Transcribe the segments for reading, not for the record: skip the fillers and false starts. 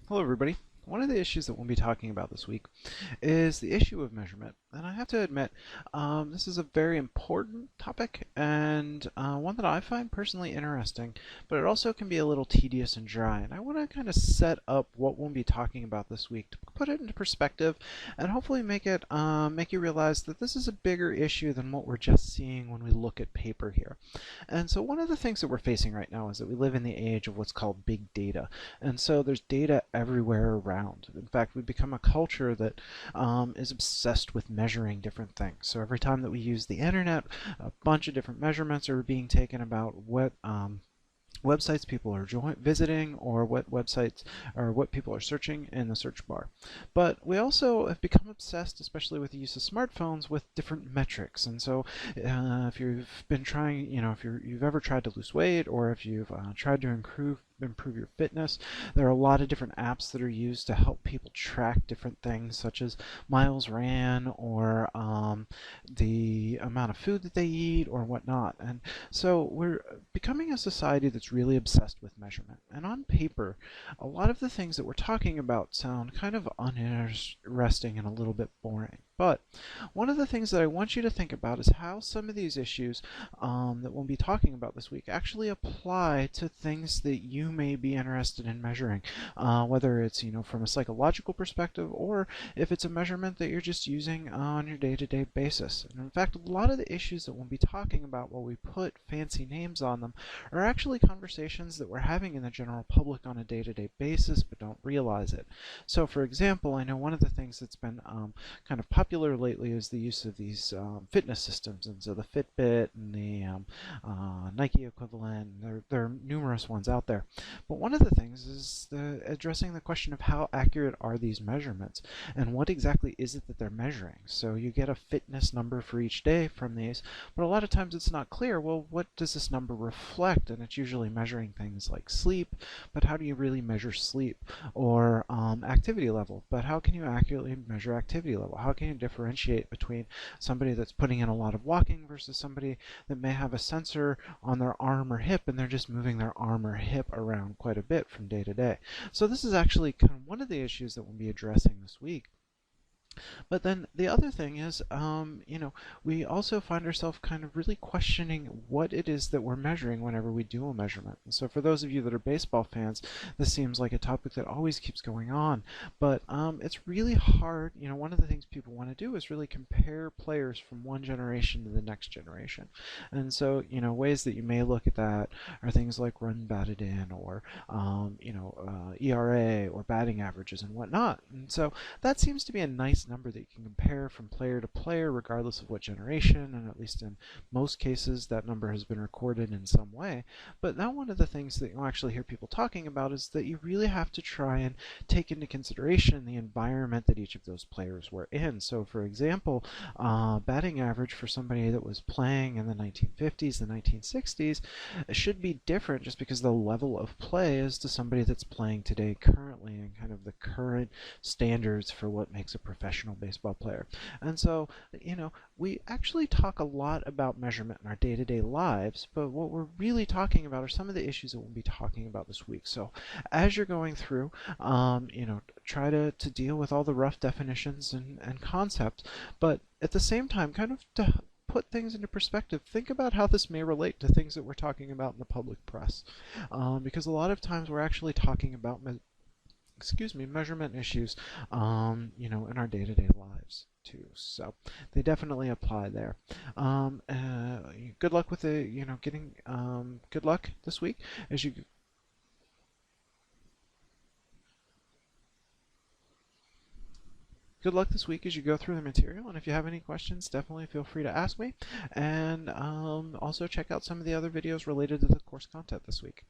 Hello everybody. One of the issues that we'll be talking about this week is the issue of measurement. And I have to admit, this is a very important topic and one that I find personally interesting, but it also can be a little tedious and dry. And I want to kind of set up what we'll be talking about this week to put it into perspective and hopefully make you realize that this is a bigger issue than what we're just seeing when we look at paper here. And so one of the things that we're facing right now is that we live in the age of what's called big data. And so there's data everywhere around. In fact, we've become a culture that is obsessed with measuring different things. So every time that we use the internet, a bunch of different measurements are being taken about what websites people are visiting or what websites or what people are searching in the search bar. But we also have become obsessed, especially with the use of smartphones, with different metrics. And so if you've been trying, if you've ever tried to lose weight, or if you've tried to improve your fitness, there are a lot of different apps that are used to help people track different things, such as miles ran, or the amount of food that they eat, or whatnot. And so we're becoming a society that's really obsessed with measurement. And on paper, a lot of the things that we're talking about sound kind of uninteresting and a little bit boring. But one of the things that I want you to think about is how some of these issues that we'll be talking about this week actually apply to things that you may be interested in measuring, whether it's from a psychological perspective, or if it's a measurement that you're just using on your day-to-day basis. And in fact, a lot of the issues that we'll be talking about while we put fancy names on them are actually conversations that we're having in the general public on a day-to-day basis but don't realize it. So for example, I know one of the things that's been kind of popular lately is the use of these fitness systems, and so the Fitbit and the Nike equivalent. There are numerous ones out there, but one of the things is addressing the question of how accurate are these measurements and what exactly is it that they're measuring. So you get a fitness number for each day from these, but a lot of times it's not clear, well, what does this number reflect? And it's usually measuring things like sleep, but how do you really measure sleep? Or activity level, but how can you accurately measure activity level? How can you differentiate between somebody that's putting in a lot of walking versus somebody that may have a sensor on their arm or hip and they're just moving their arm or hip around quite a bit from day to day? So this is actually kind of one of the issues that we'll be addressing this week. But then the other thing is, we also find ourselves kind of really questioning what it is that we're measuring whenever we do a measurement. And so for those of you that are baseball fans, this seems like a topic that always keeps going on. But it's really hard. One of the things people want to do is really compare players from one generation to the next generation. And so, ways that you may look at that are things like run batted in, or, ERA, or batting averages and whatnot. And so that seems to be a nice number that you can compare from player to player regardless of what generation, and at least in most cases that number has been recorded in some way. But now one of the things that you'll actually hear people talking about is that you really have to try and take into consideration the environment that each of those players were in. So for example, batting average for somebody that was playing in the 1950s, the 1960s, should be different just because the level of play is to somebody that's playing today currently, and kind of the current standards for what makes a professional baseball player. And so, we actually talk a lot about measurement in our day-to-day lives, but what we're really talking about are some of the issues that we'll be talking about this week. So as you're going through, try to deal with all the rough definitions and concepts, but at the same time, kind of to put things into perspective, think about how this may relate to things that we're talking about in the public press. Because a lot of times we're actually talking about measurement issues, in our day-to-day lives too. So they definitely apply there. Good luck with good luck this week as you Good luck this week as you go through the material, and if you have any questions, definitely feel free to ask me. And also check out some of the other videos related to the course content this week.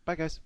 Bye, guys.